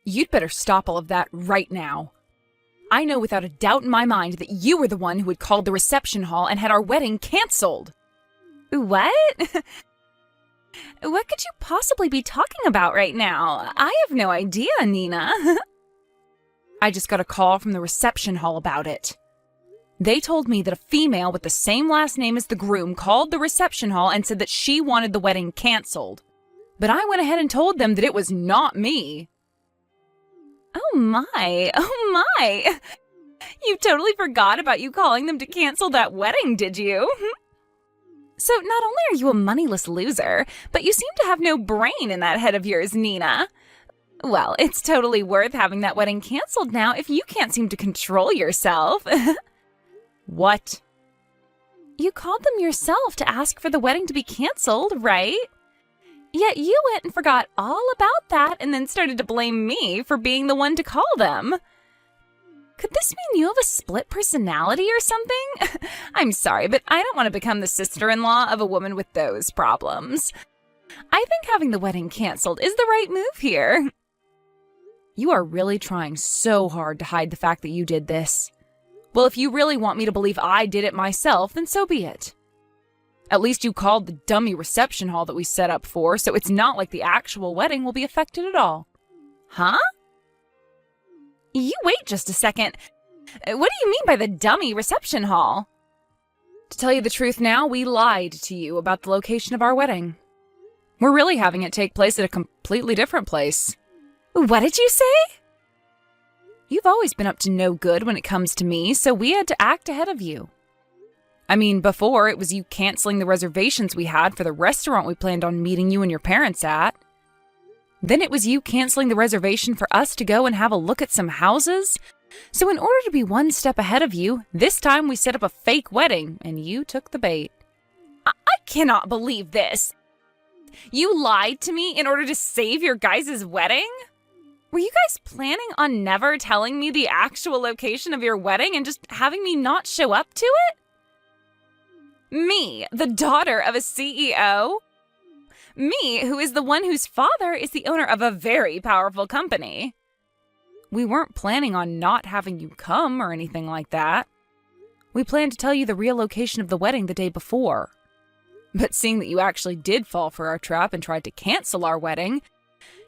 You'd better stop all of that right now. I know without a doubt in my mind that you were the one who had called the reception hall and had our wedding canceled. What? What could you possibly be talking about right now? I have no idea, Nina. I just got a call from the reception hall about it. They told me that a female with the same last name as the groom called the reception hall and said that she wanted the wedding canceled. But I went ahead and told them that it was not me. Oh my. You totally forgot about you calling them to cancel that wedding, did you? So not only are you a moneyless loser, but you seem to have no brain in that head of yours, Nina. Well, it's totally worth having that wedding canceled now if you can't seem to control yourself. What? You called them yourself to ask for the wedding to be canceled, right? Yet you went and forgot all about that and then started to blame me for being the one to call them. Could this mean you have a split personality or something? I'm sorry, but I don't want to become the sister-in-law of a woman with those problems. I think having the wedding canceled is the right move here. You are really trying so hard to hide the fact that you did this. Well, if you really want me to believe I did it myself, then so be it. At least you called the dummy reception hall that we set up for, so it's not like the actual wedding will be affected at all. Huh? You wait just a second. What do you mean by the dummy reception hall? To tell you the truth now, we lied to you about the location of our wedding. We're really having it take place at a completely different place. What did you say? You've always been up to no good when it comes to me, so we had to act ahead of you. I mean, before, it was you canceling the reservations we had for the restaurant we planned on meeting you and your parents at. Then it was you canceling the reservation for us to go and have a look at some houses. So in order to be one step ahead of you, this time we set up a fake wedding, and you took the bait. I cannot believe this. You lied to me in order to save your guys' wedding? Were you guys planning on never telling me the actual location of your wedding and just having me not show up to it? Me, the daughter of a CEO? Me, who is the one whose father is the owner of a very powerful company. We weren't planning on not having you come or anything like that. We planned to tell you the real location of the wedding the day before. But seeing that you actually did fall for our trap and tried to cancel our wedding,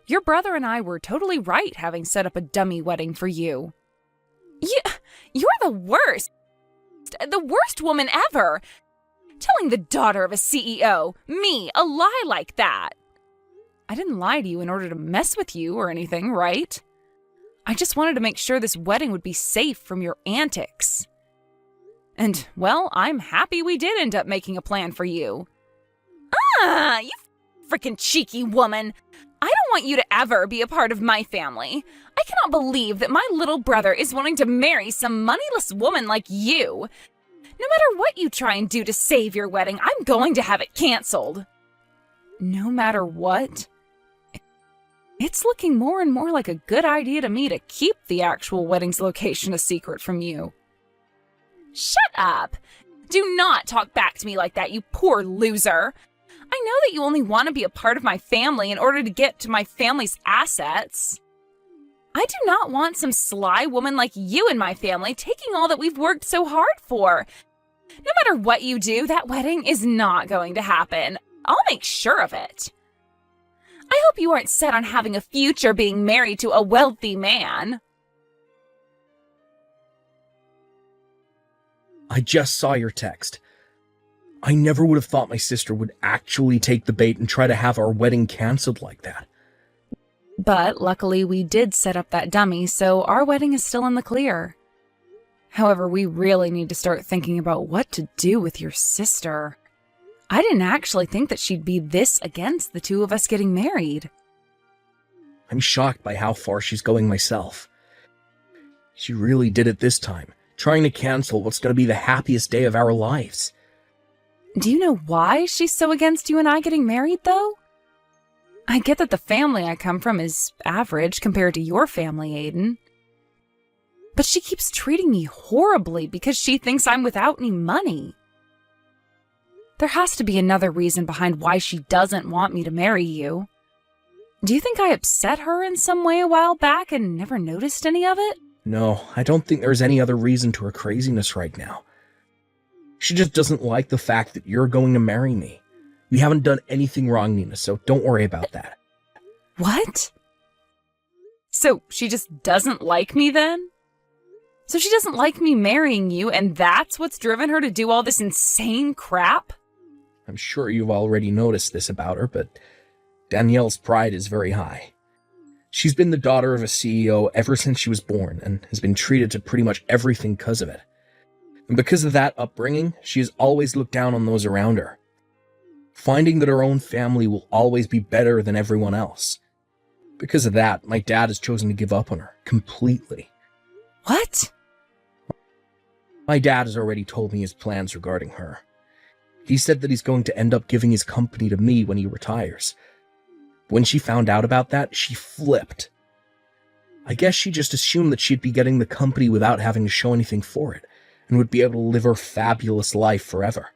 your brother and I were totally right having set up a dummy wedding for you. You're the worst. The worst woman ever. Telling the daughter of a CEO, me, a lie like that. I didn't lie to you in order to mess with you or anything, right? I just wanted to make sure this wedding would be safe from your antics. And, well, I'm happy we did end up making a plan for you. You freaking cheeky woman. I don't want you to ever be a part of my family. I cannot believe that my little brother is wanting to marry some moneyless woman like you. No matter what you try and do to save your wedding, I'm going to have it canceled. No matter what? It's looking more and more like a good idea to me to keep the actual wedding's location a secret from you. Shut up! Do not talk back to me like that, you poor loser. I know that you only want to be a part of my family in order to get to my family's assets. I do not want some sly woman like you in my family taking all that we've worked so hard for. No matter what you do, that wedding is not going to happen. I'll make sure of it. I hope you aren't set on having a future being married to a wealthy man. I just saw your text. I never would have thought my sister would actually take the bait and try to have our wedding canceled like that. But luckily we did set up that dummy, so our wedding is still in the clear. However, we really need to start thinking about what to do with your sister. I didn't actually think that she'd be this against the two of us getting married. I'm shocked by how far she's going myself. She really did it this time, trying to cancel what's going to be the happiest day of our lives. Do you know why she's so against you and I getting married, though? I get that the family I come from is average compared to your family, Aiden. But she keeps treating me horribly because she thinks I'm without any money. There has to be another reason behind why she doesn't want me to marry you. Do you think I upset her in some way a while back and never noticed any of it? No, I don't think there's any other reason to her craziness right now. She just doesn't like the fact that you're going to marry me. You haven't done anything wrong, Nina, so don't worry about that. What? So she just doesn't like me then? So she doesn't like me marrying you, and that's what's driven her to do all this insane crap? I'm sure you've already noticed this about her, but Danielle's pride is very high. She's been the daughter of a CEO ever since she was born, and has been treated to pretty much everything because of it. And because of that upbringing, she has always looked down on those around her, finding that her own family will always be better than everyone else. Because of that, my dad has chosen to give up on her completely. What? My dad has already told me his plans regarding her. He said that he's going to end up giving his company to me when he retires. When she found out about that, she flipped. I guess she just assumed that she'd be getting the company without having to show anything for it, and would be able to live her fabulous life forever.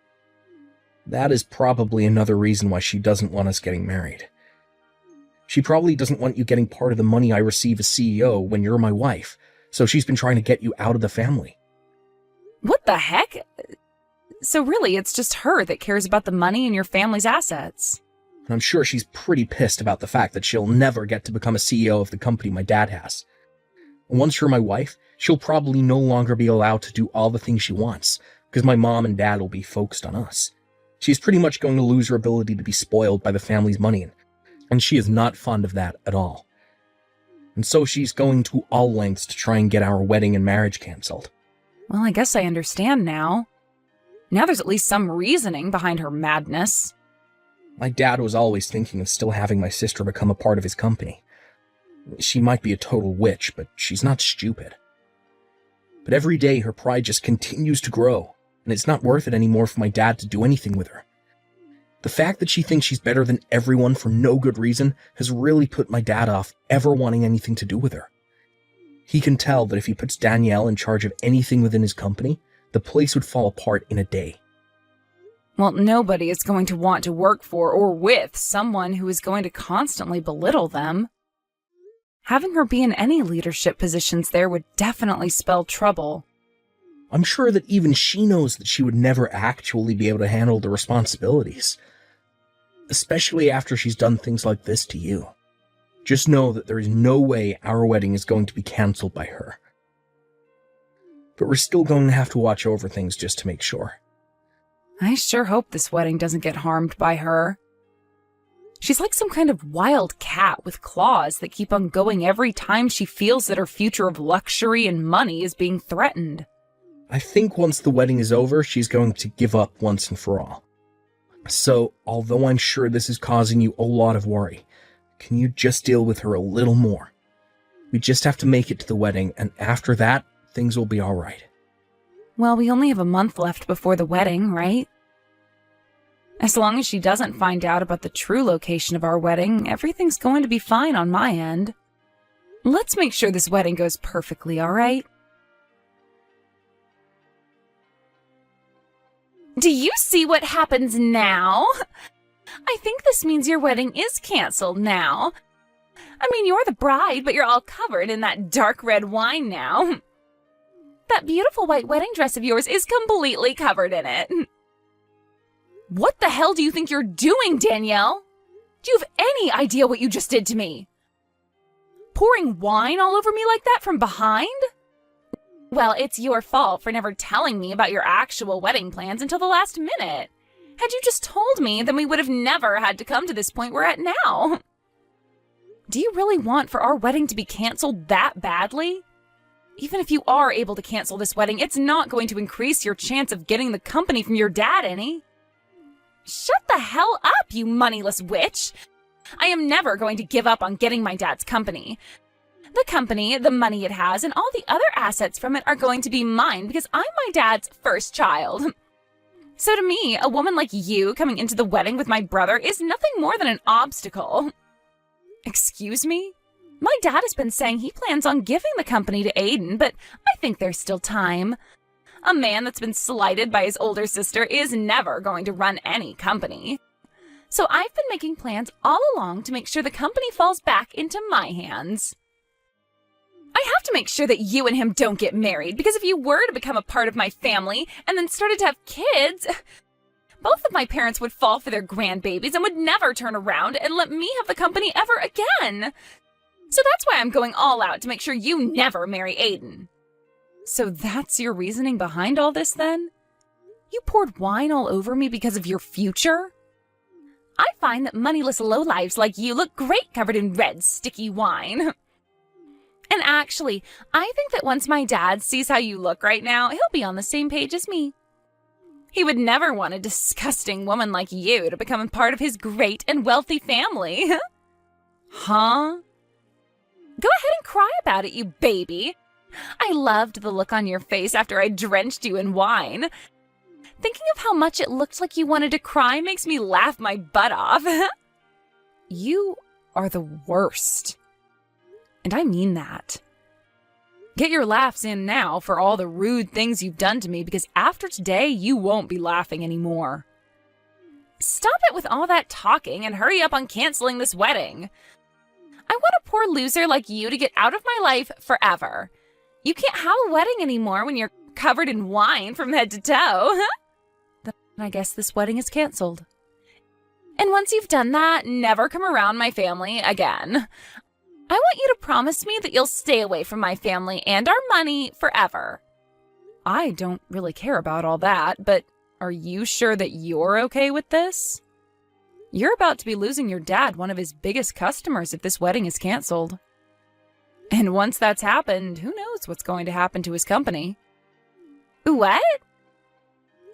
That is probably another reason why she doesn't want us getting married. She probably doesn't want you getting part of the money I receive as CEO when you're my wife, so she's been trying to get you out of the family. What the heck? So really, it's just her that cares about the money and your family's assets. I'm sure she's pretty pissed about the fact that she'll never get to become a CEO of the company my dad has. Once you're my wife, she'll probably no longer be allowed to do all the things she wants, because my mom and dad will be focused on us. She's pretty much going to lose her ability to be spoiled by the family's money, and she is not fond of that at all. And so she's going to all lengths to try and get our wedding and marriage cancelled. Well, I guess I understand now. Now there's at least some reasoning behind her madness. My dad was always thinking of still having my sister become a part of his company. She might be a total witch, but she's not stupid. But every day her pride just continues to grow, and it's not worth it anymore for my dad to do anything with her. The fact that she thinks she's better than everyone for no good reason has really put my dad off ever wanting anything to do with her. He can tell that if he puts Danielle in charge of anything within his company, the place would fall apart in a day. Well, nobody is going to want to work for or with someone who is going to constantly belittle them. Having her be in any leadership positions there would definitely spell trouble. I'm sure that even she knows that she would never actually be able to handle the responsibilities. Especially after she's done things like this to you. Just know that there is no way our wedding is going to be cancelled by her. But we're still going to have to watch over things just to make sure. I sure hope this wedding doesn't get harmed by her. She's like some kind of wild cat with claws that keep on going every time she feels that her future of luxury and money is being threatened. I think once the wedding is over, she's going to give up once and for all. So, although I'm sure this is causing you a lot of worry, can you just deal with her a little more? We just have to make it to the wedding, and after that, things will be alright. Well, we only have a month left before the wedding, right? As long as she doesn't find out about the true location of our wedding, everything's going to be fine on my end. Let's make sure this wedding goes perfectly, alright? Do you see what happens now? I think this means your wedding is canceled now. I mean, you're the bride, but you're all covered in that dark red wine now. That beautiful white wedding dress of yours is completely covered in it. What the hell do you think you're doing, Danielle? Do you have any idea what you just did to me? Pouring wine all over me like that from behind? Well, it's your fault for never telling me about your actual wedding plans until the last minute. Had you just told me, then we would have never had to come to this point we're at now. Do you really want for our wedding to be canceled that badly? Even if you are able to cancel this wedding, it's not going to increase your chance of getting the company from your dad any. Shut the hell up, you moneyless witch! I am never going to give up on getting my dad's company. The company, the money it has, and all the other assets from it are going to be mine because I'm my dad's first child. So to me, a woman like you coming into the wedding with my brother is nothing more than an obstacle. Excuse me? My dad has been saying he plans on giving the company to Aiden, but I think there's still time. A man that's been slighted by his older sister is never going to run any company. So I've been making plans all along to make sure the company falls back into my hands. I have to make sure that you and him don't get married, because if you were to become a part of my family and then started to have kids, both of my parents would fall for their grandbabies and would never turn around and let me have the company ever again. So that's why I'm going all out to make sure you never marry Aiden. So that's your reasoning behind all this then? You poured wine all over me because of your future? I find that moneyless lowlives like you look great covered in red, sticky wine. And actually, I think that once my dad sees how you look right now, he'll be on the same page as me. He would never want a disgusting woman like you to become a part of his great and wealthy family. Huh? Go ahead and cry about it, you baby. I loved the look on your face after I drenched you in wine. Thinking of how much it looked like you wanted to cry makes me laugh my butt off. You are the worst. And I mean that. Get your laughs in now for all the rude things you've done to me, because after today, you won't be laughing anymore. Stop it with all that talking and hurry up on canceling this wedding. I want a poor loser like you to get out of my life forever. You can't have a wedding anymore when you're covered in wine from head to toe. Then I guess this wedding is canceled. And once you've done that, never come around my family again. I want you to promise me that you'll stay away from my family and our money forever. I don't really care about all that, but are you sure that you're okay with this? You're about to be losing your dad, one of his biggest customers, if this wedding is canceled. And once that's happened, who knows what's going to happen to his company? What?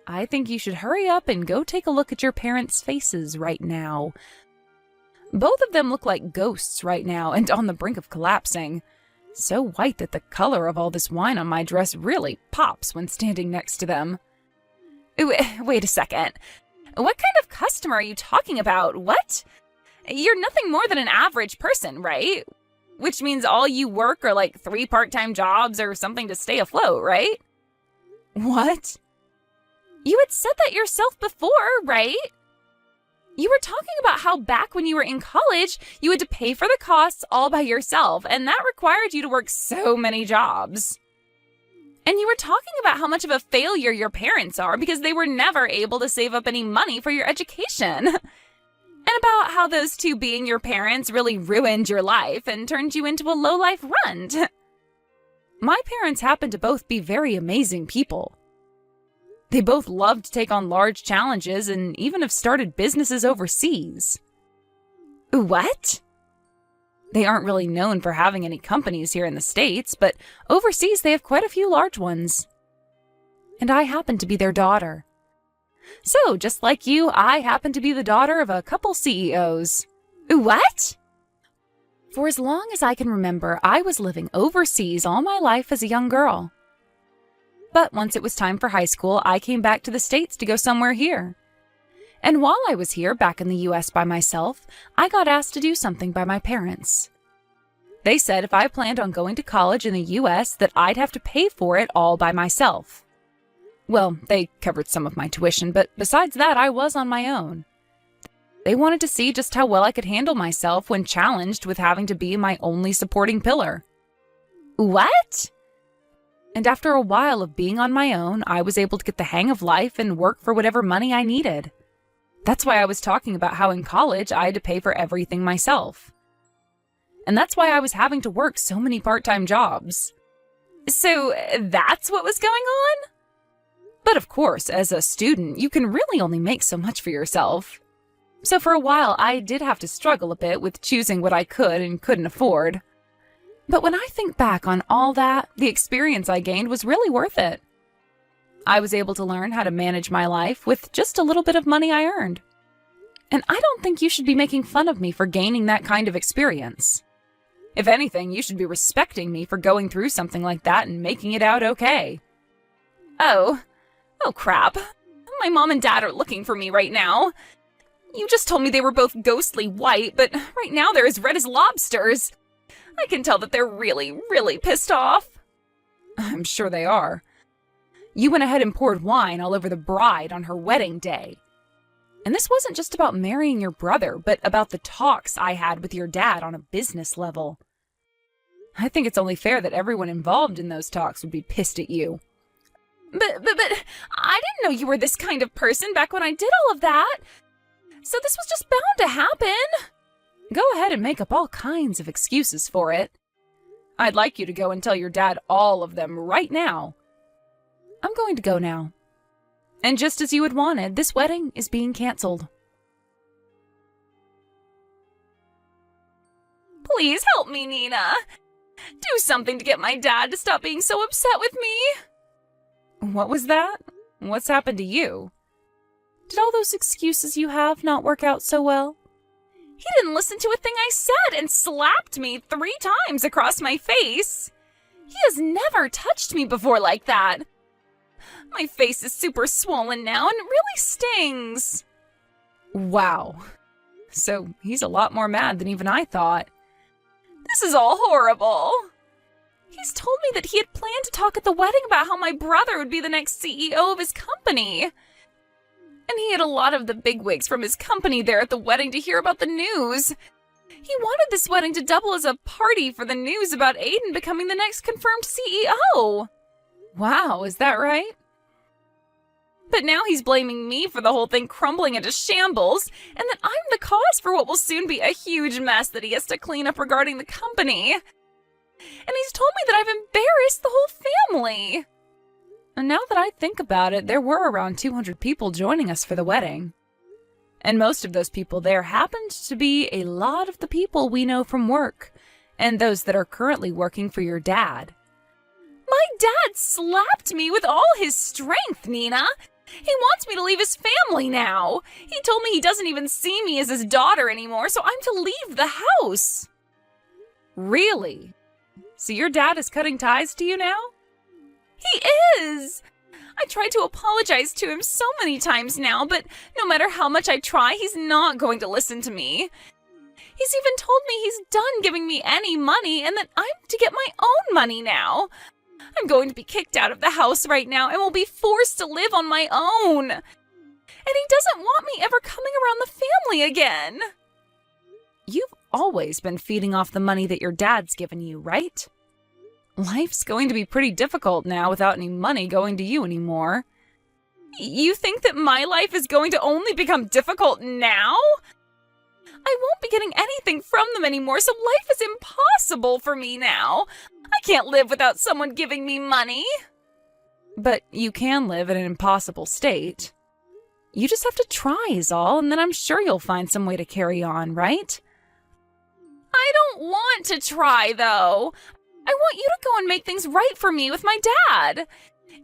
I think you should hurry up and go take a look at your parents' faces right now. Both of them look like ghosts right now and on the brink of collapsing. So white that the color of all this wine on my dress really pops when standing next to them. Wait a second. What kind of customer are you talking about? What? You're nothing more than an average person, right? Which means all you work are like 3 part-time jobs or something to stay afloat, right? What? You had said that yourself before, right? You were talking about how back when you were in college, you had to pay for the costs all by yourself, and that required you to work so many jobs. And you were talking about how much of a failure your parents are because they were never able to save up any money for your education. And about how those two being your parents really ruined your life and turned you into a low-life runt. My parents happen to both be very amazing people. They both love to take on large challenges and even have started businesses overseas. What? They aren't really known for having any companies here in the States, but overseas they have quite a few large ones. And I happen to be their daughter. So, just like you, I happen to be the daughter of a couple CEOs. What? For as long as I can remember, I was living overseas all my life as a young girl. But once it was time for high school, I came back to the States to go somewhere here. And while I was here, back in the US by myself, I got asked to do something by my parents. They said if I planned on going to college in the US, that I'd have to pay for it all by myself. Well, they covered some of my tuition, but besides that, I was on my own. They wanted to see just how well I could handle myself when challenged with having to be my only supporting pillar. What? And after a while of being on my own, I was able to get the hang of life and work for whatever money I needed. That's why I was talking about how in college I had to pay for everything myself. And that's why I was having to work so many part-time jobs. So that's what was going on? But of course, as a student, you can really only make so much for yourself. So for a while, I did have to struggle a bit with choosing what I could and couldn't afford. But when I think back on all that, the experience I gained was really worth it. I was able to learn how to manage my life with just a little bit of money I earned. And I don't think you should be making fun of me for gaining that kind of experience. If anything, you should be respecting me for going through something like that and making it out okay. Oh crap. My mom and dad are looking for me right now. You just told me they were both ghostly white, but right now they're as red as lobsters. I can tell that they're really, really pissed off. I'm sure they are. You went ahead and poured wine all over the bride on her wedding day. And this wasn't just about marrying your brother, but about the talks I had with your dad on a business level. I think it's only fair that everyone involved in those talks would be pissed at you. But, I didn't know you were this kind of person back when I did all of that. So this was just bound to happen. Go ahead and make up all kinds of excuses for it. I'd like you to go and tell your dad all of them right now. I'm going to go now. And just as you had wanted, this wedding is being canceled. Please help me, Nina. Do something to get my dad to stop being so upset with me. What was that? What's happened to you? Did all those excuses you have not work out so well? He didn't listen to a thing I said and slapped me 3 times across my face. He has never touched me before like that. My face is super swollen now and it really stings. Wow. So he's a lot more mad than even I thought. This is all horrible. He's told me that he had planned to talk at the wedding about how my brother would be the next CEO of his company. And he had a lot of the bigwigs from his company there at the wedding to hear about the news. He wanted this wedding to double as a party for the news about Aiden becoming the next confirmed CEO. Wow, is that right? But now he's blaming me for the whole thing crumbling into shambles, and that I'm the cause for what will soon be a huge mess that he has to clean up regarding the company. And he's told me that I've embarrassed the whole family. And now that I think about it, there were around 200 people joining us for the wedding. And most of those people there happened to be a lot of the people we know from work, and those that are currently working for your dad. My dad slapped me with all his strength, Nina. He wants me to leave his family now. He told me he doesn't even see me as his daughter anymore, so I'm to leave the house. Really? So your dad is cutting ties to you now? He is! I tried to apologize to him so many times now, but no matter how much I try, he's not going to listen to me. He's even told me he's done giving me any money and that I'm to get my own money now. I'm going to be kicked out of the house right now and will be forced to live on my own. And he doesn't want me ever coming around the family again. You've always been feeding off the money that your dad's given you, right? Life's going to be pretty difficult now without any money going to you anymore. You think that my life is going to only become difficult now? I won't be getting anything from them anymore, so life is impossible for me now. I can't live without someone giving me money. But you can live in an impossible state. You just have to try is all, and then I'm sure you'll find some way to carry on, right? I don't want to try, though. I want you to go and make things right for me with my dad.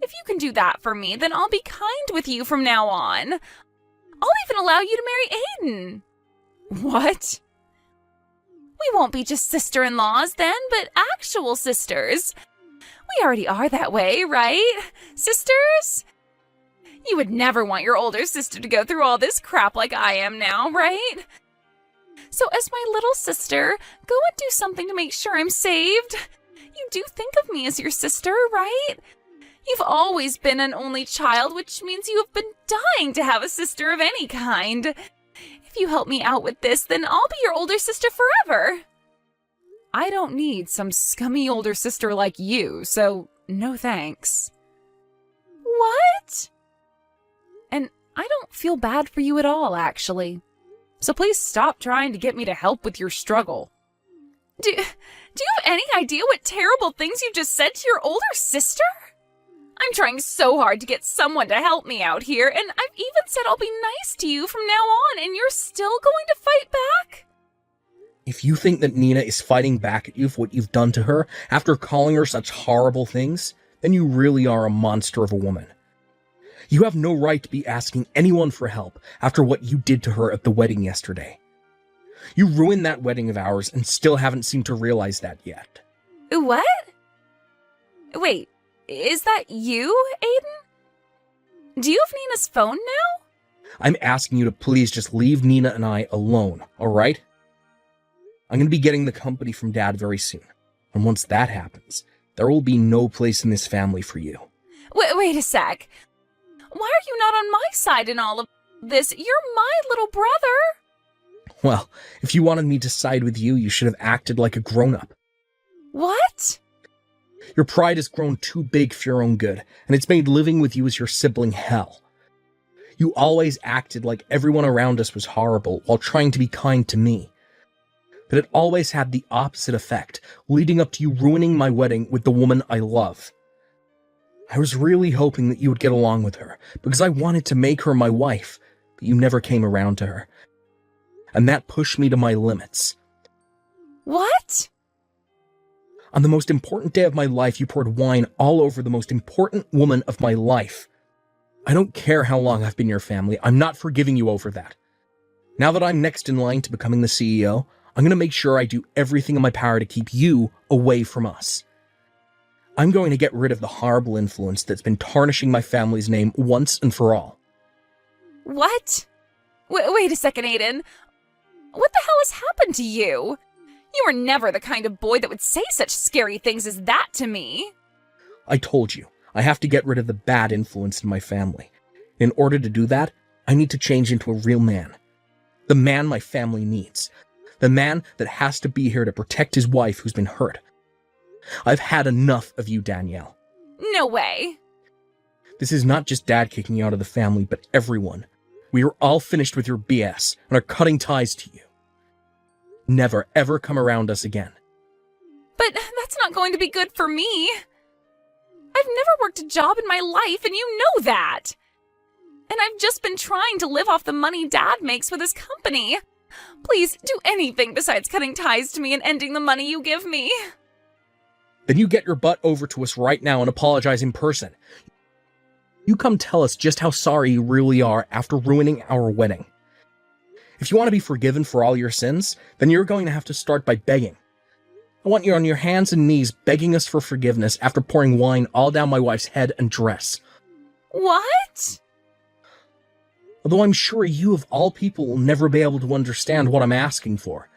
If you can do that for me, then I'll be kind with you from now on. I'll even allow you to marry Aiden. What? We won't be just sister-in-laws then, but actual sisters. We already are that way, right? Sisters? You would never want your older sister to go through all this crap like I am now, right? So as my little sister, go and do something to make sure I'm saved. You do think of me as your sister, right? You've always been an only child, which means you have been dying to have a sister of any kind. If you help me out with this, then I'll be your older sister forever. I don't need some scummy older sister like you, so no thanks. What? And I don't feel bad for you at all, actually. So please stop trying to get me to help with your struggle. Do you have any idea what terrible things you just said to your older sister? I'm trying so hard to get someone to help me out here, and I've even said I'll be nice to you from now on, and you're still going to fight back? If you think that Nina is fighting back at you for what you've done to her after calling her such horrible things, then you really are a monster of a woman. You have no right to be asking anyone for help after what you did to her at the wedding yesterday. You ruined that wedding of ours and still haven't seemed to realize that yet. What? Wait, is that you, Aiden? Do you have Nina's phone now? I'm asking you to please just leave Nina and I alone, alright? I'm going to be getting the company from Dad very soon. And once that happens, there will be no place in this family for you. Wait a sec. Why are you not on my side in all of this. You're my little brother. Well, if you wanted me to side with you, you should have acted like a grown-up. What? Your pride has grown too big for your own good, and it's made living with you as your sibling hell. You always acted like everyone around us was horrible while trying to be kind to me. But it always had the opposite effect, leading up to you ruining my wedding with the woman I love. I was really hoping that you would get along with her, because I wanted to make her my wife, but you never came around to her. And that pushed me to my limits. What? On the most important day of my life, you poured wine all over the most important woman of my life. I don't care how long I've been your family, I'm not forgiving you over that. Now that I'm next in line to becoming the CEO, I'm going to make sure I do everything in my power to keep you away from us. I'm going to get rid of the horrible influence that's been tarnishing my family's name once and for all. What? Wait a second, Aiden. What the hell has happened to you? You were never the kind of boy that would say such scary things as that to me. I told you, I have to get rid of the bad influence in my family. In order to do that, I need to change into a real man. The man my family needs. The man that has to be here to protect his wife who's been hurt. I've had enough of you, Danielle. No way. This is not just Dad kicking you out of the family, but everyone. We are all finished with your BS and are cutting ties to you. Never, ever come around us again. But that's not going to be good for me. I've never worked a job in my life, and you know that. And I've just been trying to live off the money Dad makes with his company. Please do anything besides cutting ties to me and ending the money you give me. Then you get your butt over to us right now and apologize in person. You come tell us just how sorry you really are after ruining our wedding. If you want to be forgiven for all your sins, then you're going to have to start by begging. I want you on your hands and knees begging us for forgiveness after pouring wine all down my wife's head and dress. What? Although I'm sure you of all people will never be able to understand what I'm asking for.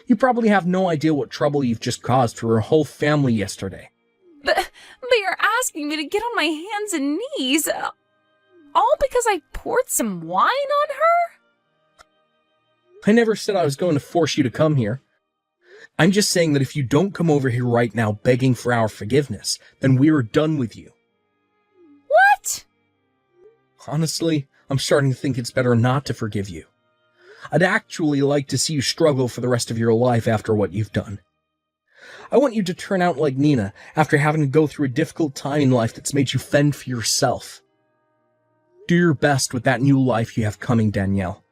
You probably have no idea what trouble you've just caused for your whole family yesterday. But you're asking me to get on my hands and knees, all because I poured some wine on her? I never said I was going to force you to come here. I'm just saying that if you don't come over here right now begging for our forgiveness, then we're done with you. What? Honestly, I'm starting to think it's better not to forgive you. I'd actually like to see you struggle for the rest of your life after what you've done. I want you to turn out like Nina after having to go through a difficult time in life that's made you fend for yourself. Do your best with that new life you have coming, Danielle.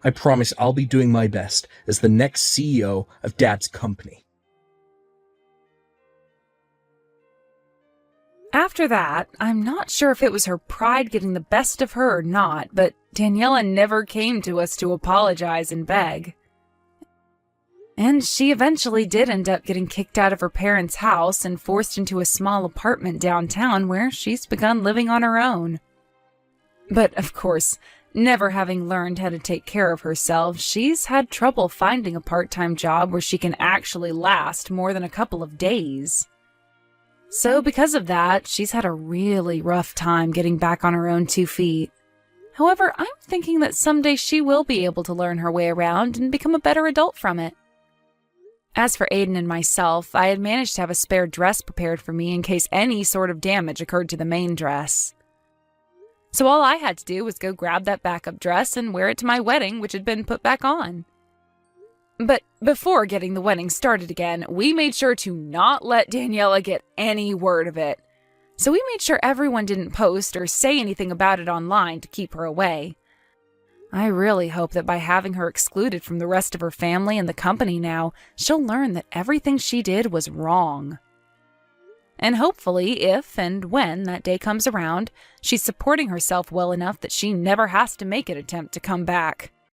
I promise I'll be doing my best as the next CEO of Dad's company. After that, I'm not sure if it was her pride getting the best of her or not, but Daniela never came to us to apologize and beg. And she eventually did end up getting kicked out of her parents' house and forced into a small apartment downtown where she's begun living on her own. But, of course, never having learned how to take care of herself, she's had trouble finding a part-time job where she can actually last more than a couple of days. So because of that, she's had a really rough time getting back on her own 2 feet. However, I'm thinking that someday she will be able to learn her way around and become a better adult from it. As for Aiden and myself, I had managed to have a spare dress prepared for me in case any sort of damage occurred to the main dress. So all I had to do was go grab that backup dress and wear it to my wedding, which had been put back on. But before getting the wedding started again, we made sure to not let Daniela get any word of it. So we made sure everyone didn't post or say anything about it online to keep her away. I really hope that by having her excluded from the rest of her family and the company now, she'll learn that everything she did was wrong. And hopefully, if and when that day comes around, she's supporting herself well enough that she never has to make an attempt to come back.